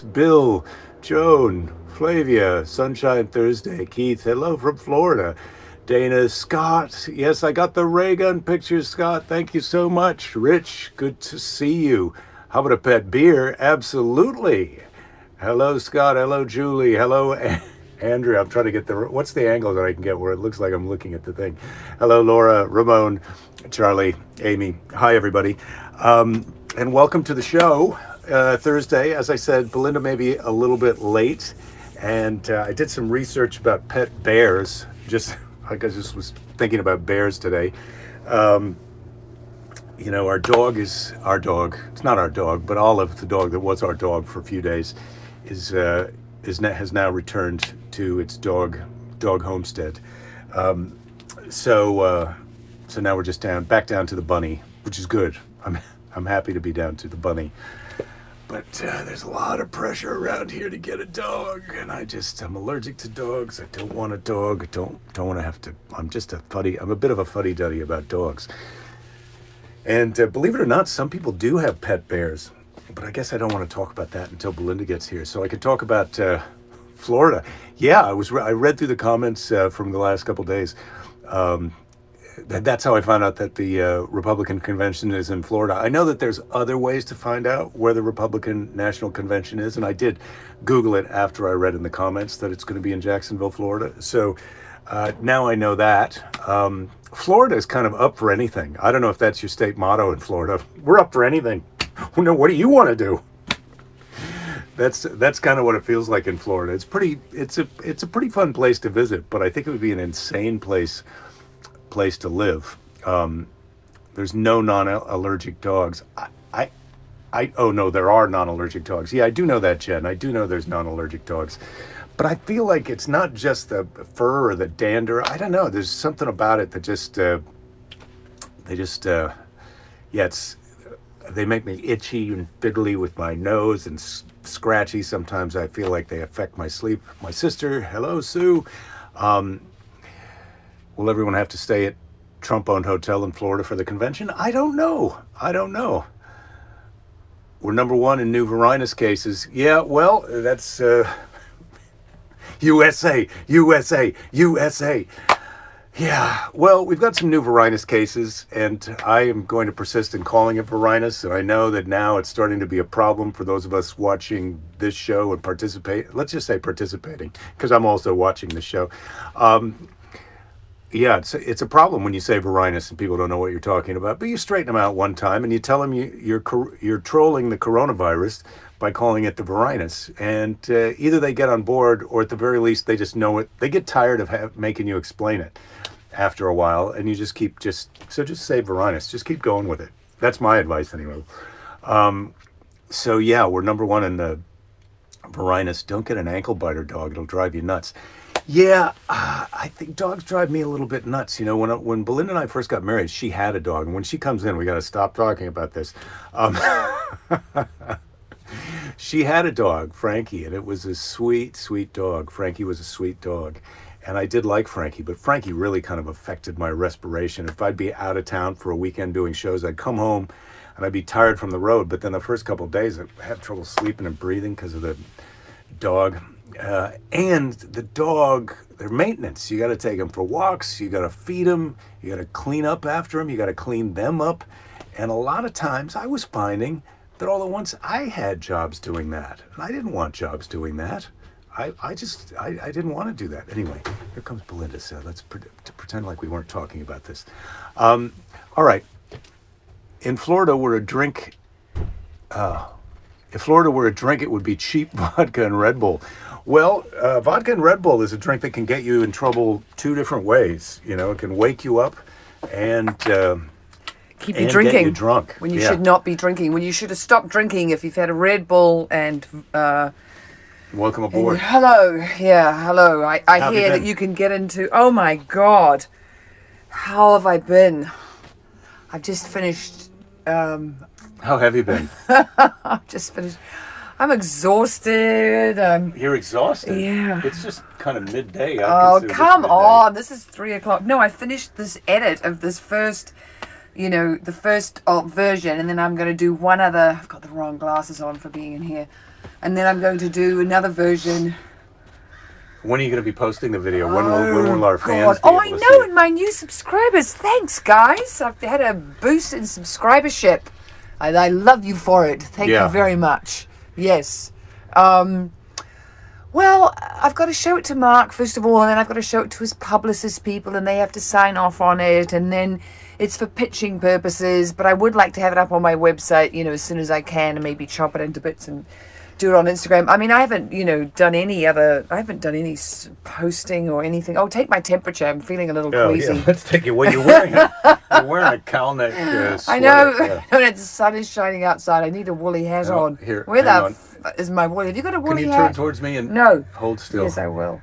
Bill, Joan, Flavia, Sunshine Thursday, Keith, hello from Florida. Dana, Scott, yes, I got the ray gun pictures, Scott. Thank you so much. Rich, good to see you. How about a pet beer? Absolutely. Hello, Scott. Hello, Julie. Hello, Andrew. I'm trying to get what's the angle that I can get where it looks like I'm looking at the thing? Hello, Laura, Ramon, Charlie, Amy. Hi, everybody. And welcome to the show. Thursday, as I said, Belinda may be a little bit late, and I did some research about pet bears. Just like I just was thinking about bears today. Our dog is our dog. It's not our dog, but Olive, the dog that was our dog for a few days, has now returned to its dog homestead. So now we're just back down to the bunny, which is good. I'm happy to be down to the bunny. But there's a lot of pressure around here to get a dog, and I'm allergic to dogs. I don't want a dog. I don't want to have to. I'm a bit of a fuddy-duddy about dogs. And believe it or not, some people do have pet bears, but I guess I don't want to talk about that until Belinda gets here. So I can talk about Florida. Yeah, I read through the comments from the last couple days. That's how I found out that the Republican convention is in Florida. I know that there's other ways to find out where the Republican National Convention is, and I did Google it after I read in the comments that it's going to be in Jacksonville, Florida. So now I know that. Florida is kind of up for anything. I don't know if that's your state motto in Florida. We're up for anything. No, what do you want to do? That's kind of what it feels like in Florida. It's a pretty fun place to visit, but I think it would be an insane place to live. There's no non-allergic dogs. Oh no, there are non-allergic dogs. Yeah, I do know that, Jen. I do know there's non-allergic dogs, but I feel like it's not just the fur or the dander. I don't know. There's something about it that they make me itchy and fiddly with my nose and scratchy. Sometimes I feel like they affect my sleep. My sister, hello, Sue. Will everyone have to stay at Trump-owned hotel in Florida for the convention? I don't know. We're number one in new Varinus cases. Yeah, well, that's USA. Yeah, well, we've got some new Varinus cases, and I am going to persist in calling it Varinus, and I know that now it's starting to be a problem for those of us watching this show and let's just say participating, because I'm also watching the show. Yeah, it's a problem when you say Varinus and people don't know what you're talking about. But you straighten them out one time and you tell them you're trolling the coronavirus by calling it the Varinus. And either they get on board, or at the very least they just know it. They get tired of making you explain it after a while, and you just say Varinus. Just keep going with it. That's my advice anyway. So yeah, we're number one in the Varinus. Don't get an ankle biter dog; it'll drive you nuts. Yeah, I think dogs drive me a little bit nuts. You know, when Belinda and I first got married, she had a dog. And when she comes in, we got to stop talking about this. She had a dog, Frankie, and it was a sweet, sweet dog. Frankie was a sweet dog. And I did like Frankie, but Frankie really kind of affected my respiration. If I'd be out of town for a weekend doing shows, I'd come home and I'd be tired from the road. But then the first couple of days, I'd have trouble sleeping and breathing because of the dog. And the dog, their maintenance. You got to take them for walks. You got to feed them. You got to clean up after them. You got to clean them up. And a lot of times I was finding that all at once I had jobs doing that. And I didn't want jobs doing that. I didn't want to do that. Anyway, here comes Belinda. So let's pretend like we weren't talking about this. All right. In Florida, we're a drink. If Florida were a drink, it would be cheap vodka and Red Bull. Well, vodka and Red Bull is a drink that can get you in trouble two different ways. You know, it can wake you up and keep you drinking. Get you drunk. When you should not be drinking. When you should have stopped drinking if you've had a Red Bull and... Welcome aboard. Hello. I hear that you can get into... Oh, my God. How have I been? I've just finished... How have you been? I've just finished... I'm exhausted. You're exhausted? Yeah. It's just kind of midday. Oh, come on. This is 3 o'clock. No, I finished this edit of this first, the first version, and then I'm going to do one other. I've got the wrong glasses on for being in here. And then I'm going to do another version. When are you going to be posting the video? When will our fans be Oh, I able to know, see it? and my new subscribers. Thanks, guys. I've had a boost in subscribership. And I love you for it. Thank you very much. Yes. Well, I've got to show it to Mark, first of all, and then I've got to show it to his publicist people, and they have to sign off on it, and then it's for pitching purposes, but I would like to have it up on my website, you know, as soon as I can, and maybe chop it into bits and do it on Instagram. I mean, I haven't, you know, done any posting or anything. Oh, take my temperature. I'm feeling a little queasy. Yeah, let's take it. Well, you're wearing a cowl neck sweater. I know. Yeah. The sun is shining outside. I need a woolly hat on. Here, where the is my woolly? Have you got a woolly hat? Can you turn towards me and hold still? Yes, I will.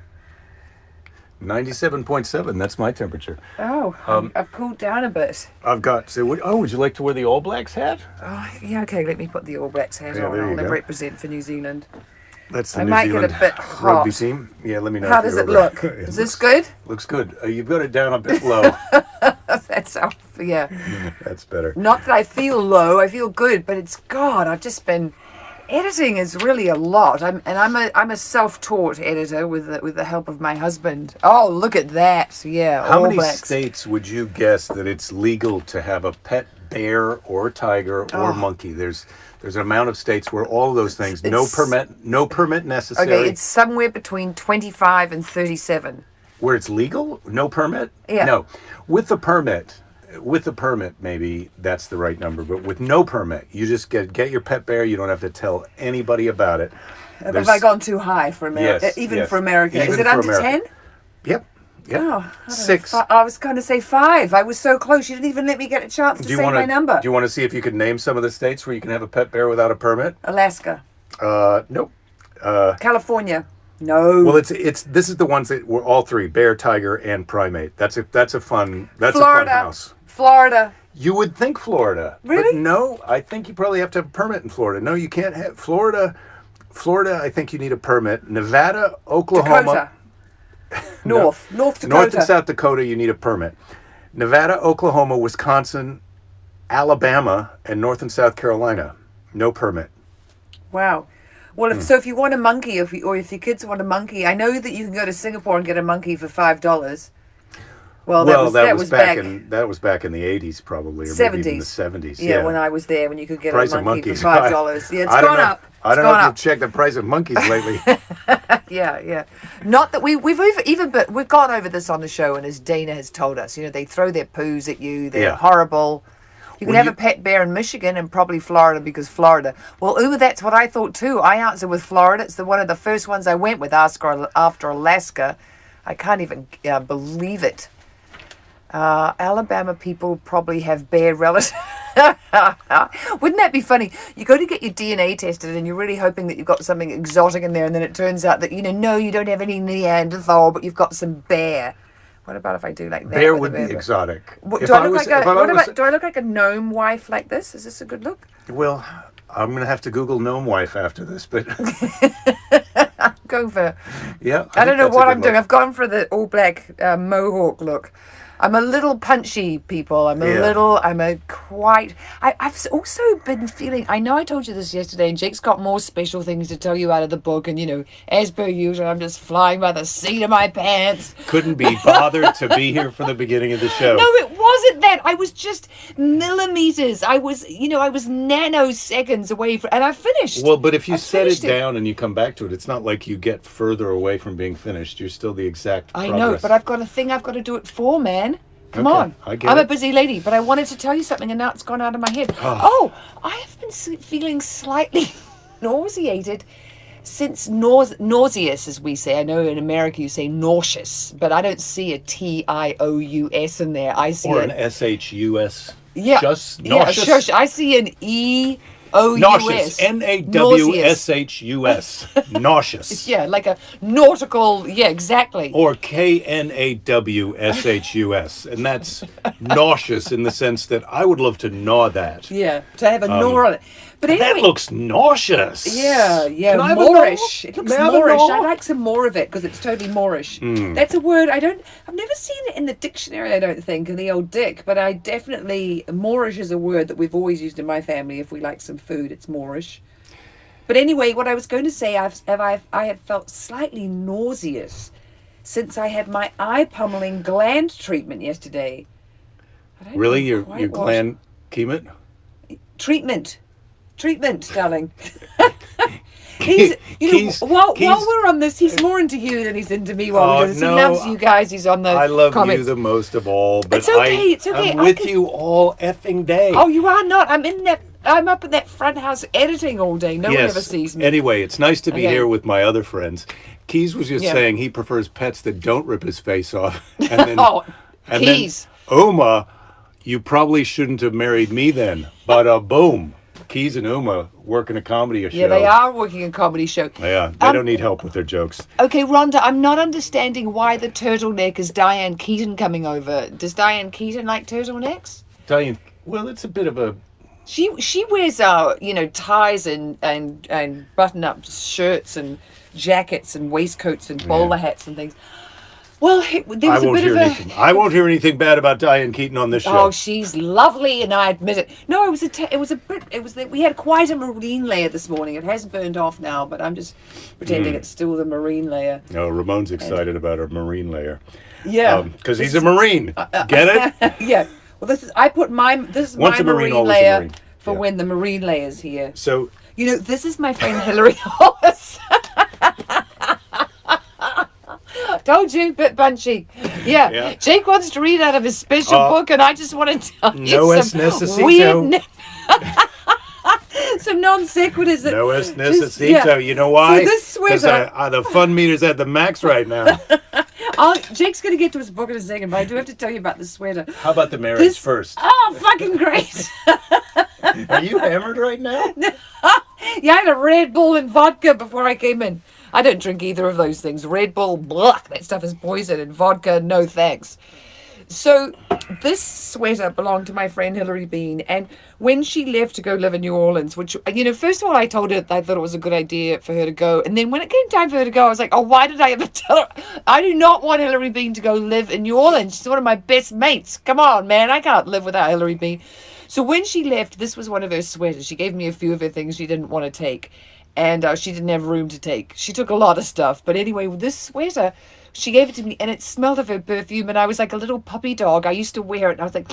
97.7. That's my temperature. Oh, I've cooled down a bit. I've got. So, would you like to wear the All Blacks hat? Oh, yeah. Okay, let me put the All Blacks hat on. I'll represent for New Zealand. That's the I New might Zealand get a bit hot. rugby team. Yeah, let me know. How does it look? Is this good? Looks good. You've got it down a bit low. That's yeah. That's better. Not that I feel low. I feel good, but it's God. I've just been. Editing is really a lot. I'm a self-taught editor with the help of my husband. Oh, look at that! Yeah. How many states would you guess that it's legal to have a pet bear or tiger or monkey? There's an amount of states where all of those things, no permit necessary. Okay, it's somewhere between 25 and 37. Where it's legal, no permit. Yeah. No, with the permit. With the permit, maybe that's the right number. But with no permit, you just get your pet bear. You don't have to tell anybody about it. Have I gone too high for America? Yes, for America. Is it under 10? Yep. Oh, 6. I was going to say 5. I was so close. You didn't even let me get a chance to say my number. Do you want to see if you could name some of the states where you can have a pet bear without a permit? Alaska. Nope. California. No. Well, this is the ones that were all 3: bear, tiger, and primate. That's a fun house. Florida. You would think Florida. Really? But no, I think you probably have to have a permit in Florida. No, you can't have Florida, I think you need a permit. Nevada, Oklahoma. Dakota. North Dakota. North and South Dakota, you need a permit. Nevada, Oklahoma, Wisconsin, Alabama, and North and South Carolina, no permit. Wow. Well, if you want a monkey, or if your kids want a monkey, I know that you can go to Singapore and get a monkey for $5. Well, that was back in the 80s, probably, or 70s. maybe even the 70s. Yeah, when I was there, when you could get price a monkey for $5. Yeah, it's gone up. I don't know if you've checked the price of monkeys lately. Yeah. Not that we've gone over this on the show, and as Dana has told us, you know, they throw their poos at you. They're horrible. You can have a pet bear in Michigan and probably Florida because Florida. Well, Uma, that's what I thought too. I answered with Florida. It's one of the first ones I went with after Alaska. I can't even believe it. Alabama people probably have bear relatives. Wouldn't that be funny? You go to get your DNA tested and you're really hoping that you've got something exotic in there, and then it turns out that, no, you don't have any Neanderthal, but you've got some bear. What about if I do like that? Bear would be exotic. Do I look like a gnome wife like this? Is this a good look? Well, I'm going to have to Google gnome wife after this, but... I'm going for... Yeah. I don't know what I'm doing. I've gone for the all black mohawk look. I'm a little punchy, people. I've also been feeling, I know I told you this yesterday, and Jake's got more special things to tell you out of the book, and, as per usual, I'm just flying by the seat of my pants. Couldn't be bothered to be here for the beginning of the show. No, it wasn't that. I was just millimeters. I was nanoseconds away from, and I finished. Well, but if you set it down and you come back to it, it's not like you get further away from being finished. You're still the exact progress. I know, but I've got a thing I've got to do it for, man. Come on. I'm a busy lady, but I wanted to tell you something, and now it's gone out of my head. I have been feeling slightly nauseated since nauseous, as we say. I know in America you say nauseous, but I don't see a T-I-O-U-S in there. I see an S-H-U-S. Yeah. Just nauseous. I see an E-O-U-S. Nauseous. N-A-W-S-H-U-S. Nauseous. Yeah, like a nautical, exactly. Or K-N-A-W-S-H-U-S. And that's nauseous in the sense that I would love to gnaw that. Yeah, to have a gnaw on it. But anyway, that looks nauseous. Yeah, Moorish. It looks Moorish. I like some more of it because it's totally Moorish. That's a word I've never seen it in the dictionary, I don't think, in the old dick, but Moorish is a word that we've always used in my family. If we like some food, it's Moorish. But anyway, what I was going to say, I have felt slightly nauseous since I had my eye pummeling gland treatment yesterday. I don't Really? know Your quite what- gland chemo? treatment, darling. He's, while we're on this, he's more into you than he's into me. While we're doing this, no, he loves you guys. He's on the. I love comments. you the most of all, but It's okay, it's okay. I'm with you all effing day. Oh, you are not. I'm up in that front house editing all day. No one ever sees me. Anyway, it's nice to be Okay. here with my other friends. Keys was just saying he prefers pets that don't rip his face off. And then, Keys. Then, Uma, you probably shouldn't have married me then. But boom, Keys and Uma working a comedy show. Yeah, they are working a comedy show. Yeah, they don't need help with their jokes. Okay, Rhonda, I'm not understanding why the turtleneck is Diane Keaton coming over. Does Diane Keaton like turtlenecks? Diane, well, it's a bit of a... She wears ties and button up shirts and jackets and waistcoats and bowler hats and things. Well, there was a bit of a... I won't hear anything bad about Diane Keaton on this show. Oh, she's lovely, and I admit it. No, we had quite a marine layer this morning. It has burned off now, but I'm just pretending it's still the marine layer. No, Ramon's excited about her marine layer. Yeah, because he's a Marine. Get it? Yeah. Well, this is my Once a Marine, marine always a layer Marine. for Yeah. when the marine layer's here. So This is my friend Hillary Hollis. Told you, bit punchy. Yeah. Jake wants to read out of his special book, and I just want to tell you no some necessito. weird, some non sequiturs. No es necesito. You know why? So this sweater. Because the fun meter's at the max right now. Jake's going to get to his book in a second, but I do have to tell you about this sweater. How about the marriage first? Oh, fucking great. Are you hammered right now? Yeah, I had a Red Bull and vodka before I came in. I don't drink either of those things. Red Bull, blah, that stuff is poison, and vodka, no thanks. So this sweater belonged to my friend Hillary Bean, and when she left to go live in New Orleans, which, first of all, I told her that I thought it was a good idea for her to go, and then when it came time for her to go, I was like, oh, why did I ever tell her? I do not want Hillary Bean to go live in New Orleans. She's one of my best mates. Come on, man, I can't live without Hillary Bean. So when she left, this was one of her sweaters. She gave me a few of her things she didn't want to take, and she didn't have room to take. She took a lot of stuff, but anyway, this sweater, she gave it to me, and it smelled of her perfume, and I was like a little puppy dog. I used to wear it, and I was like,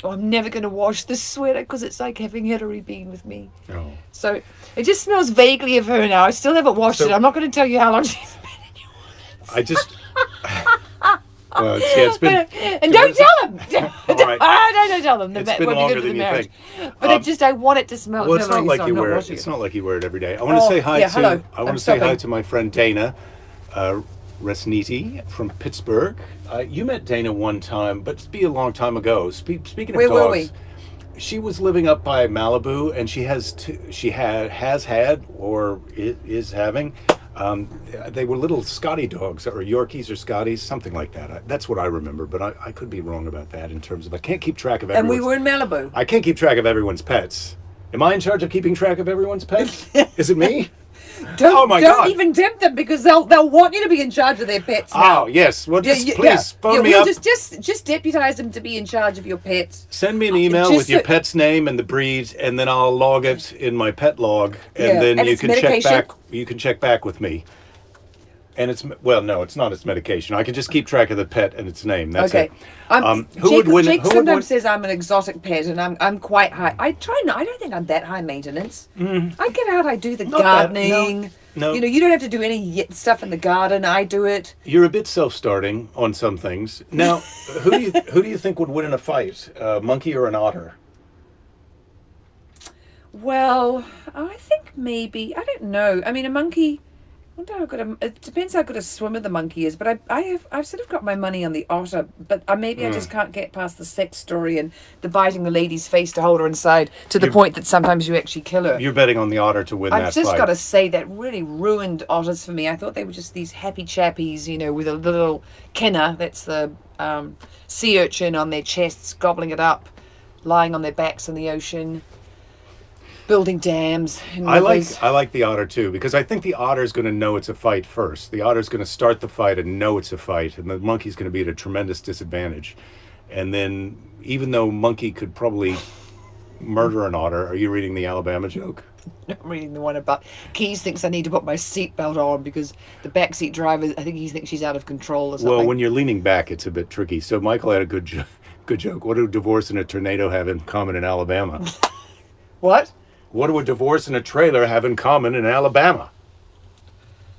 oh, I'm never going to wash this sweater because it's like having Hillary Bean with me. Oh. So it just smells vaguely of her now. I still haven't washed it. I'm not going to tell you how long she's been in New Orleans. I just... it's been... And don't tell them! All right. Don't tell them. It's been longer than you think. But I want it to smell Well, of Hillary, it's not like you wear it every day. I want to say hi hello. I want to say hi to my friend Dana Resniti from Pittsburgh. You met Dana one time, but it'd be a long time ago. Speaking of Where dogs, were we? She was living up by Malibu, and she has had or is having. They were little Scotty dogs, or Yorkies or Scotties, something like that. That's what I remember, but I could be wrong about that in terms of I can't keep track of everyone's... And we were in Malibu. I can't keep track of everyone's pets. Am I in charge of keeping track of everyone's pets? Is it me? Don't even tempt them, because they'll want you to be in charge of their pets now. Oh, yes. Well, please phone me up. Just deputize them to be in charge of your pets. Send me an email with your pet's name and the breed, and then I'll log it in my pet log, and then you can check back. You can check back with me. And no, it's not its medication. I can just keep track of the pet and its name. That's it. Jake sometimes says I'm an exotic pet, and I'm quite high. I don't think I'm that high maintenance. I get out. I do the gardening. No. You don't have to do any stuff in the garden. I do it. You're a bit self-starting on some things. Now, who do you think would win in a fight, a monkey or an otter? Well, I think maybe, I don't know. I mean, a monkey. It depends how good a swimmer the monkey is, but I've sort of got my money on the otter, but maybe I just can't get past the sex story and the biting the lady's face to hold her inside to the point that sometimes you actually kill her. You're betting on the otter to win that fight. I've just got to say that really ruined otters for me. I thought they were just these happy chappies, with a little kinner, that's the sea urchin on their chests, gobbling it up, lying on their backs in the ocean. Building dams. I like the otter too, because I think the otter is going to know it's a fight first. The otter is going to start the fight and know it's a fight, and the monkey's going to be at a tremendous disadvantage. And then, even though monkey could probably murder an otter, are you reading the Alabama joke? I'm reading the one about Keys thinks I need to put my seatbelt on because the backseat driver, I think he thinks she's out of control or something. Well, when you're leaning back, it's a bit tricky. So Michael had a good joke. What do divorce and a tornado have in common in Alabama? What? What do a divorce and a trailer have in common in Alabama?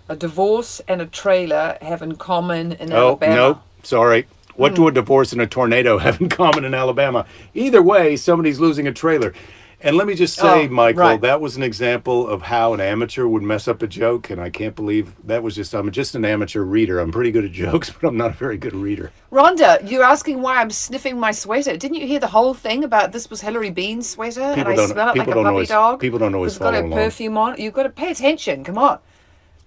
A divorce and a trailer have in common in Alabama. Oh, no, sorry. What do a divorce and a tornado have in common in Alabama? Either way, somebody's losing a trailer. And let me just say, Michael, right. that was an example of how an amateur would mess up a joke, and I can't believe that was I'm just an amateur reader. I'm pretty good at jokes, but I'm not a very good reader. Rhonda, you're asking why I'm sniffing my sweater. Didn't you hear the whole thing about this was Hillary Bean's sweater and I smell it like a puppy dog? People don't always follow along. It's got a perfume on. You've got to pay attention. Come on.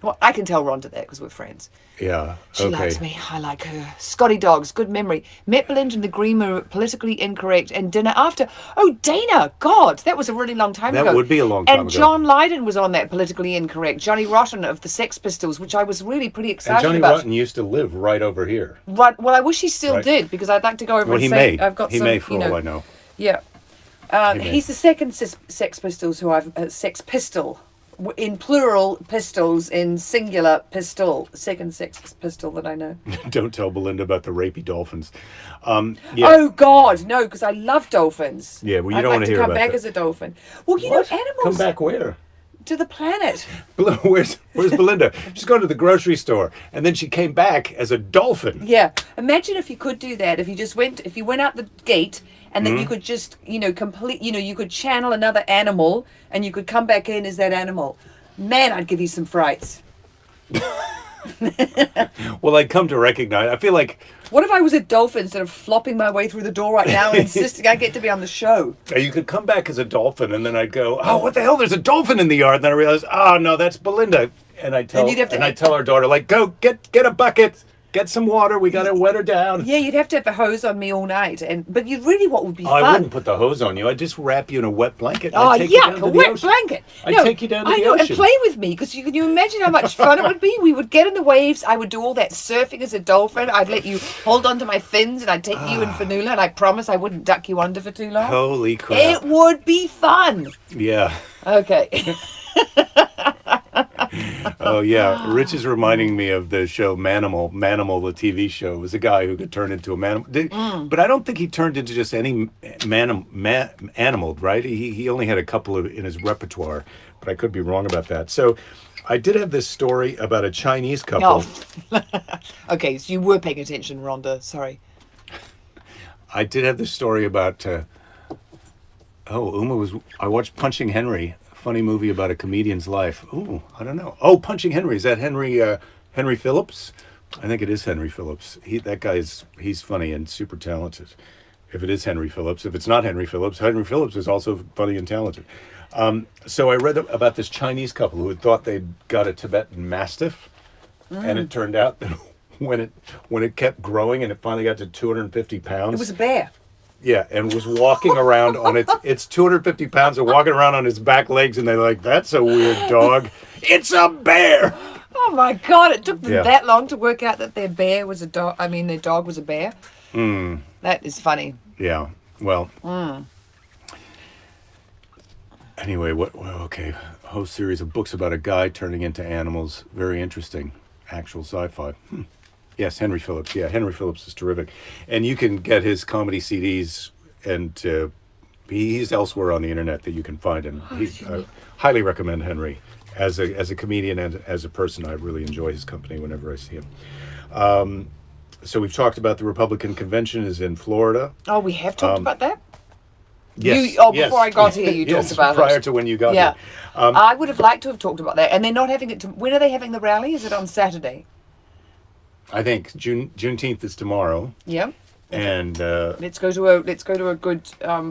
Well, I can tell Rhonda that because we're friends. Yeah, She likes me. I like her. Scotty Dogs, good memory. Met Belinda and the Greener, politically incorrect, and dinner after. Oh, Dana, God, that was a really long time ago. That would be a long time ago. And John Lydon was on that politically incorrect. Johnny Rotten of the Sex Pistols, which I was really pretty excited about. And Johnny Rotten used to live right over here. Right. Well, I wish he still did because I'd like to go over and say I've got he some. may, for all I know. Yeah. He's the second Sex Pistols who I've Sex Pistol. In plural, pistols. In singular, pistol. Second Sex Pistol that I know. Don't tell Belinda about the rapey dolphins. Yeah. Oh, God, no, because I love dolphins. Yeah, well, you don't want to hear about that. come back as a dolphin. Well, you know, animals... Come back where? To the planet. Where's Belinda? She's going to the grocery store, and then she came back as a dolphin. Yeah. Imagine if you could do that. If you went out the gate... And then you could just, you could channel another animal and you could come back in as that animal. Man, I'd give you some frights. Well, I'd come to recognize, I feel like... What if I was a dolphin instead of flopping my way through the door right now and insisting I get to be on the show? You could come back as a dolphin and then I'd go, oh, what the hell? There's a dolphin in the yard. And then I realized, oh, no, that's Belinda. And I'd tell our daughter, like, go, get a bucket. Get some water. We got to wet her down. Yeah, you'd have to have a hose on me all night. But what would be fun? I wouldn't put the hose on you. I'd just wrap you in a wet blanket. Oh, yuck, a wet blanket. I'd take you down to the ocean. And play with me, because can you imagine how much fun it would be? We would get in the waves. I would do all that surfing as a dolphin. I'd let you hold onto my fins, and I'd take you in Fanula, and I promise I wouldn't duck you under for too long. Holy crap. It would be fun. Yeah. Okay. Oh, yeah. Rich is reminding me of the show Manimal. Manimal, the TV show, was a guy who could turn into a manimal. But I don't think he turned into just any animal, right? He only had a couple in his repertoire, but I could be wrong about that. So I did have this story about a Chinese couple. Oh. Okay, so you were paying attention, Rhonda. Sorry. I did have this story about... I watched Punching Henry. Funny movie about a comedian's life. Ooh, I don't know. Oh, Punching Henry. Is that Henry Phillips? I think it is Henry Phillips. That guy he's funny and super talented. If it is Henry Phillips. If it's not Henry Phillips is also funny and talented. So I read about this Chinese couple who had thought they'd got a Tibetan Mastiff, and it turned out that when it kept growing and it finally got to 250 pounds. It was a bear. Yeah, and was walking around on it's 250 pounds and walking around on his back legs, and they're like, that's a weird dog. It's a bear! Oh my God, it took them that long to work out that their bear was a dog. I mean, their dog was a bear. That is funny. Yeah, well. Anyway, okay. A whole series of books about a guy turning into animals. Very interesting. Actual sci-fi. Yes, Henry Phillips. Yeah, Henry Phillips is terrific. And you can get his comedy CDs, and he's elsewhere on the internet that you can find him. I highly recommend Henry. As a comedian and as a person, I really enjoy his company whenever I see him. So we've talked about the Republican convention is in Florida. Oh, we have talked about that? Yes. Before I got here, you talked about prior it. to when you got here. I would have liked to have talked about that. And they're not having it. When are they having the rally? Is it on Saturday? I think Juneteenth is tomorrow. Yeah. And let's go to a good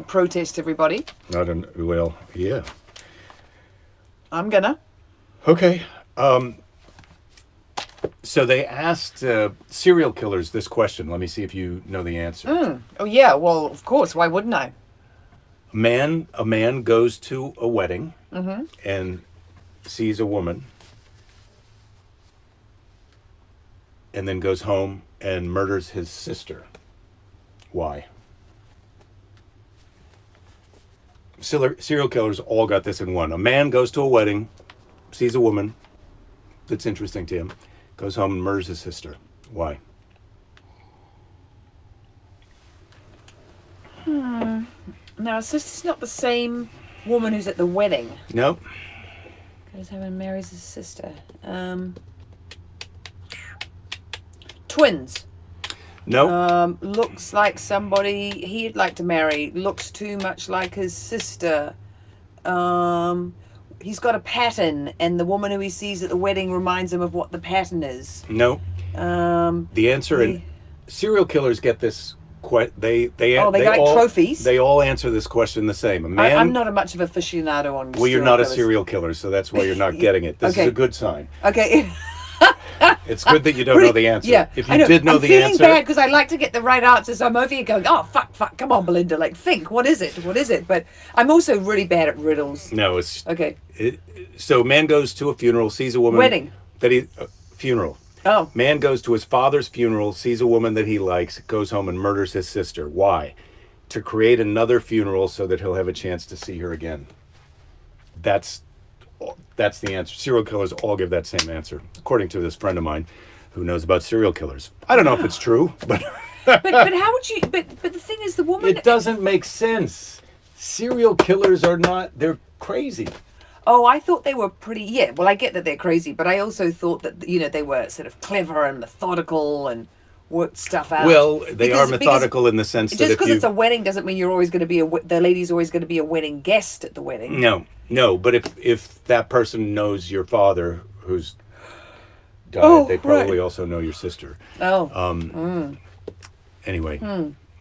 protest, everybody. Yeah. I'm gonna. Okay. So they asked serial killers this question. Let me see if you know the answer. Oh yeah. Well, of course. Why wouldn't I? A man goes to a wedding and sees a woman, and then goes home and murders his sister. Why? Serial killers all got this in one. A man goes to a wedding, sees a woman that's interesting to him, goes home and murders his sister. Why? Now, his sister's not the same woman who's at the wedding. No. Goes home and marries his sister. Twins. No. Looks like somebody he'd like to marry. Looks too much like his sister. He's got a pattern, and the woman who he sees at the wedding reminds him of what the pattern is. No. The answer, and serial killers get this. They like all, trophies. They all answer this question the same. A man. I'm not much of an aficionado on. Well, you're not a serial killer, so that's why you're not getting it. This is a good sign. Okay. It's good that you don't know the answer. Yeah, if you did know the answer. I'm feeling bad because I like to get the right answers. I'm over here going, oh, fuck, come on, Belinda. Like, think, what is it? But I'm also really bad at riddles. No, it's... Okay. So man goes to a funeral, sees a woman... Wedding. Funeral. Oh. Man goes to his father's funeral, sees a woman that he likes, goes home and murders his sister. Why? To create another funeral so that he'll have a chance to see her again. That's the answer. Serial killers all give that same answer, according to this friend of mine who knows about serial killers. I don't know if it's true, but... but how would you... But the thing is, the woman... It doesn't make sense. Serial killers are not... They're crazy. Oh, I thought they were pretty... Yeah, well, I get that they're crazy, but I also thought that, they were sort of clever and methodical and worked stuff out. Well, they are methodical in the sense that just because it's a wedding doesn't mean you're always going to be the lady's always going to be a wedding guest at the wedding. No, but if that person knows your father who's died, they probably also know your sister. Oh. Anyway,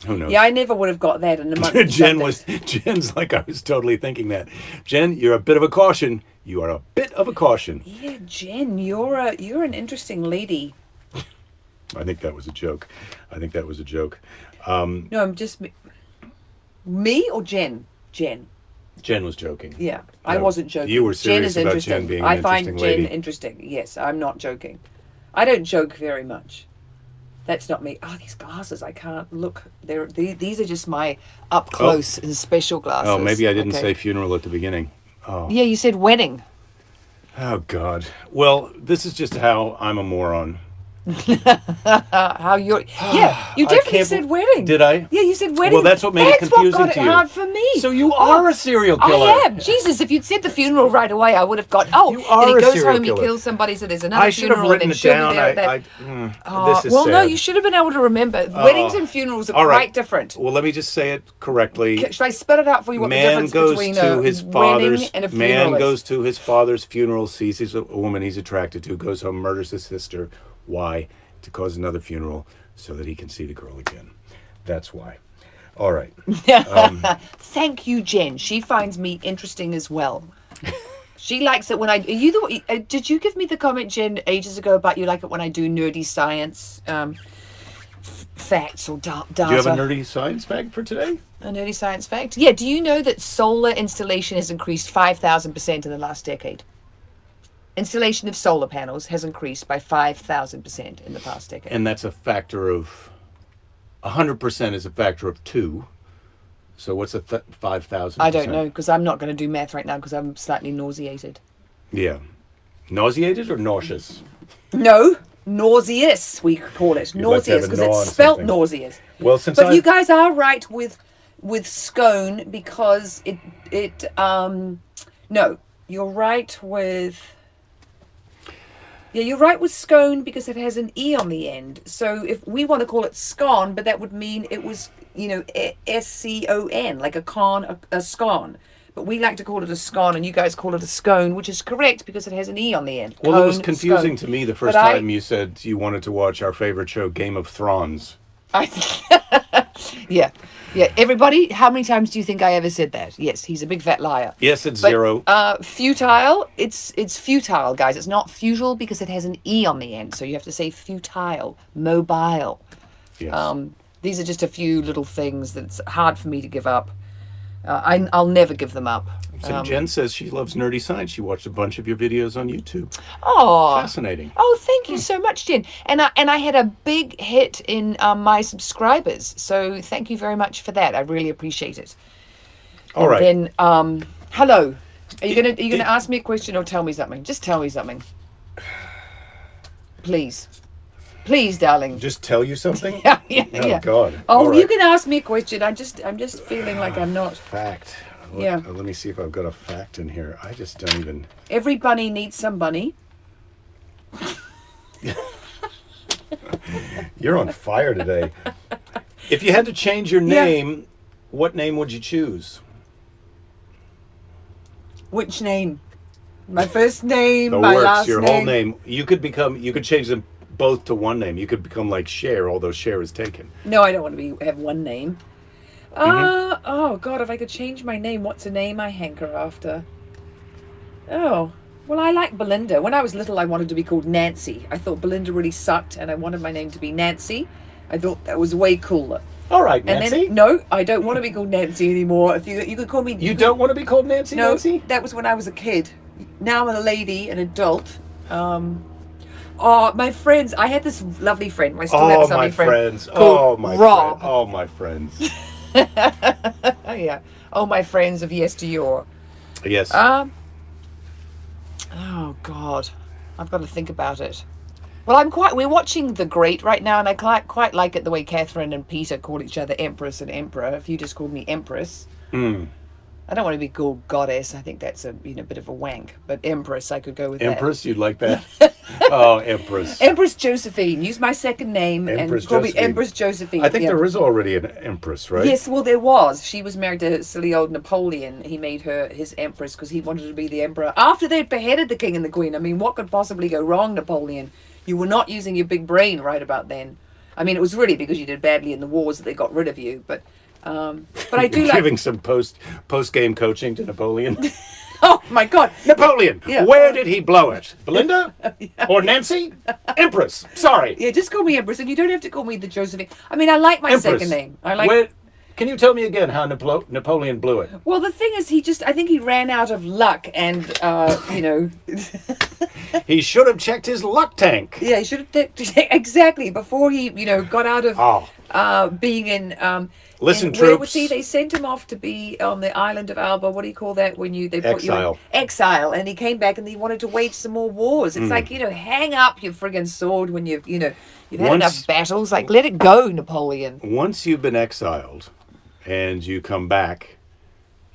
who knows? Yeah, I never would have got that in a month. Jen's like, I was totally thinking that. Jen, you're a bit of a caution. You are a bit of a caution. Yeah, Jen, you're an interesting lady. I think that was a joke. No, I'm just... Me or Jen? Jen. Jen was joking. Yeah, I wasn't joking. You were serious Jen is about Jen being an I interesting find lady. Jen interesting. Yes, I'm not joking. I don't joke very much. That's not me. Oh, these glasses, I can't look. These are just my up close and special glasses. Oh, maybe I didn't say funeral at the beginning. Oh. Yeah, you said wedding. Oh, God. Well, this is just how I'm a moron. How you're... Yeah, you definitely said wedding. Did I? Yeah, you said wedding. Well, that's what made it confusing to you. That's what got it hard for me. So you are a serial killer. I am. Jesus, if you'd said the funeral right away, I would have got... Oh, you are and he a goes serial home, killer. He kills somebody, so there's another I should have funeral. written it down. This is sad. No, you should have been able to remember. Weddings and funerals are quite different. Well, let me just say it correctly. Should I spell it out for you what the difference between a wedding and a funeral Man is? goes to his father's funeral, sees a woman he's attracted to, goes home, murders his sister. Why? To cause another funeral so that he can see the girl again. That's why. All right. Thank you, Jen. She finds me interesting as well. She likes it when I... did you give me the comment, Jen, ages ago about you like it when I do nerdy science facts or data? Do you have a nerdy science fact for today? A nerdy science fact? Yeah. Do you know that solar installation has increased 5,000% in the last decade? Installation of solar panels has increased by 5,000% in the past decade. And that's a factor of... 100% is a factor of 2. So what's a 5,000%? I don't know, because I'm not going to do math right now because I'm slightly nauseated. Yeah. Nauseated or nauseous? No, nauseous, we call it. Nauseous, because it's spelt nauseous. Well, but you guys are right with scone because no, you're right with... Yeah, you're right with scone because it has an E on the end. So if we want to call it scone, but that would mean it was, S-C-O-N, like a scone. But we like to call it a scone, and you guys call it a scone, which is correct because it has an E on the end. Well, it was confusing to me the first time you said you wanted to watch our favorite show, Game of Thrones. Yeah. Yeah, everybody, how many times do you think I ever said that? Yes, he's a big fat liar. Yes, it's 0. Futile, it's futile, guys. It's not futile because it has an E on the end. So you have to say futile, mobile. Yes. These are just a few little things that's hard for me to give up. I'll never give them up. So Jen says she loves nerdy science. She watched a bunch of your videos on YouTube. Oh, fascinating. Oh, thank you so much, Jen. And I had a big hit in my subscribers. So thank you very much for that. I really appreciate it. All right. Then, hello. Are you gonna ask me a question or tell me something? Just tell me something, please, darling. Just tell you something? Yeah. Oh, God. Oh, All right. you can ask me a question. I'm just feeling like I'm not. Fact. Yeah. Let me see if I've got a fact in here. I just don't even... Every bunny needs some bunny. You're on fire today. If you had to change your name, what name would you choose? Which name? My first name, The my works, last your name. whole name. You could change them both to one name. You could become like Cher, although Cher is taken. No, I don't want to have one name. Oh God, if I could change my name, what's a name I hanker after? Oh, well, I like Belinda. When I was little, I wanted to be called Nancy. I thought Belinda really sucked, and I wanted my name to be Nancy. I thought that was way cooler. All right, Nancy. And then, no, I don't want to be called Nancy anymore. If you could call me... You don't want to be called Nancy? No, Nancy? that was when I was a kid. Now I'm a lady, an adult. Oh, my friends. I had this lovely friend. I still have this lovely friend. Oh, my Rob. friends. Oh, my friends. Yeah. Oh, my friends of yesteryear. Yes. Oh, God. I've got to think about it. Well, we're watching The Great right now, and I quite like it the way Catherine and Peter call each other Empress and Emperor. If you just called me Empress. I don't want to be called Goddess. I think that's a bit of a wank. But Empress, I could go with Empress, you'd like that? Oh, Empress. Empress Josephine. Use my second name Empress and call me Josephine. Empress Josephine. I think there is already an Empress, right? Yes, well, there was. She was married to silly old Napoleon. He made her his Empress because he wanted to be the Emperor after they'd beheaded the King and the Queen. I mean, what could possibly go wrong, Napoleon? You were not using your big brain right about then. I mean, it was really because you did badly in the wars that they got rid of you. But I do like giving some post game coaching to Napoleon. Oh my God, Napoleon, Yeah. where did he blow it? Belinda or Nancy? Empress. Sorry. Yeah, just call me Empress, and you don't have to call me the Josephine. I mean, I like my Empress. second name. I like. Can you tell me again how Napoleon blew it? Well, the thing is, I think he ran out of luck, and He should have checked his luck tank. Yeah, he should have exactly before he, got out of being in. Listen, where troops. was he? They sent him off to be on the island of Alba. What do you call that when they put Exile. you in exile? And he came back and he wanted to wage some more wars. It's like hang up your friggin' sword when you've had enough battles. Like let it go, Napoleon. Once you've been exiled, and you come back,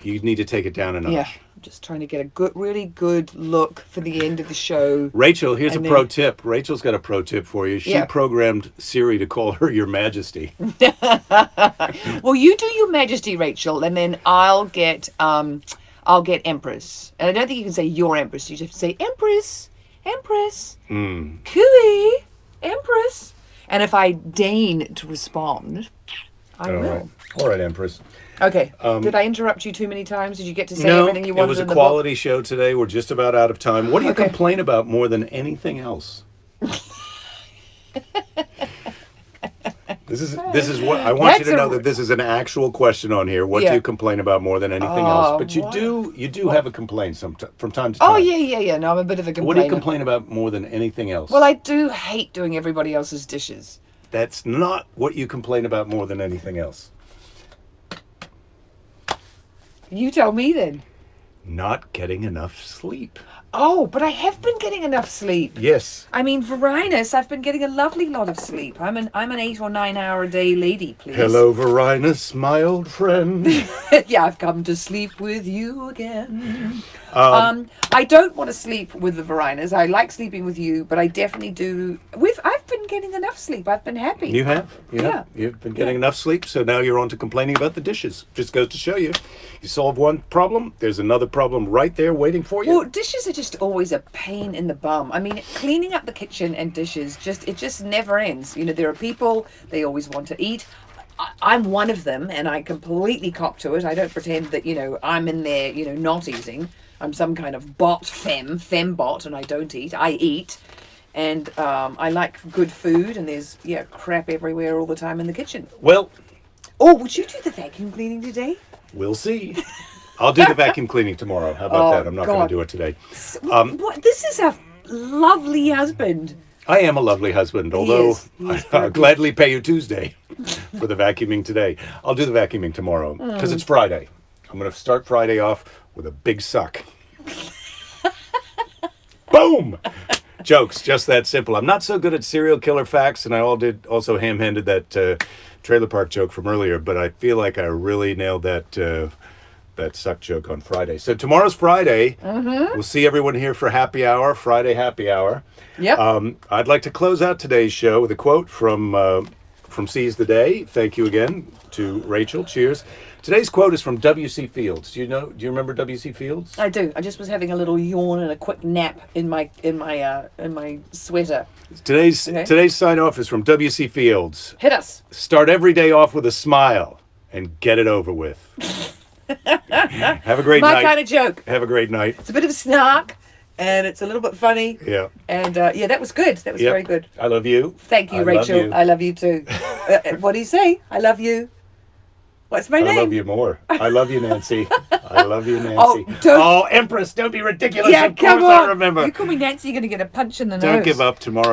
you need to take it down a notch. Yeah. Just trying to get a really good look for the end of the show. Rachel, here's a pro tip. Rachel's got a pro tip for you. She programmed Siri to call her Your Majesty. Well, you do Your Majesty, Rachel, and then I'll get Empress. And I don't think you can say Your Empress. You just have to say Empress, Cooey, Empress. And if I deign to respond, I will. All right, Empress. Okay. Did I interrupt you too many times? Did you get to say everything you wanted? It was a quality show today. We're just about out of time. What do you complain about more than anything else? This is what I want you to know that this is an actual question on here. What do you complain about more than anything else? But you do have a complaint from time to time. Oh yeah. No, I'm a bit of a complainer. What do you complain about more than anything else? Well, I do hate doing everybody else's dishes. That's not what you complain about more than anything else. You tell me then. Not getting enough sleep. Oh, but I have been getting enough sleep. Yes. I mean, Varinus, I've been getting a lovely lot of sleep. I'm an 8 or 9 hour a day lady, please. Hello, Varinus, my old friend. Yeah, I've come to sleep with you again. I don't want to sleep with the Varinus. I like sleeping with you, but I definitely do. I've been getting enough sleep. I've been happy. You have? Yeah. You've been getting enough sleep, so now you're on to complaining about the dishes. Just goes to show you. You solve one problem, there's another problem right there waiting for you. Well, dishes are just always a pain in the bum. I mean, cleaning up the kitchen and dishes, it just never ends. There are people, they always want to eat. I'm one of them, and I completely cop to it. I don't pretend that, I'm in there, not eating. I'm some kind of fembot, and I don't eat. I eat. And I like good food, and there's, crap everywhere all the time in the kitchen. Well. Oh, would you do the vacuum cleaning today? We'll see. I'll do the vacuum cleaning tomorrow. How about that? I'm not going to do it today. This is a lovely husband. I am a lovely husband, although I'll gladly pay you Tuesday for the vacuuming today. I'll do the vacuuming tomorrow because it's Friday. I'm going to start Friday off with a big suck. Boom! Jokes, just that simple. I'm not so good at serial killer facts, and I also ham-handed that trailer park joke from earlier, but I feel like I really nailed that suck joke on Friday. So tomorrow's Friday. We'll see everyone here for happy hour, Friday happy hour. Yep. I'd like to close out today's show with a quote from Seize the Day. Thank you again to Rachel. Cheers. Today's quote is from W.C. Fields. Do you remember W.C. Fields? I do. I just was having a little yawn and a quick nap in my sweater. Today's sign off is from W.C. Fields. Hit us. Start every day off with a smile and get it over with. Have a great night. My kind of joke. Have a great night. It's a bit of a snark, and it's a little bit funny. Yeah. And that was good. That was very good. I love you. Thank you, Rachel. I love you too. What do you say? I love you. What's my name? I love you more. I love you, Nancy. I love you, Nancy. Oh, Empress, don't be ridiculous. Yeah, of come course on. I remember. You call me Nancy, you're going to get a punch in the nose. Don't give up tomorrow.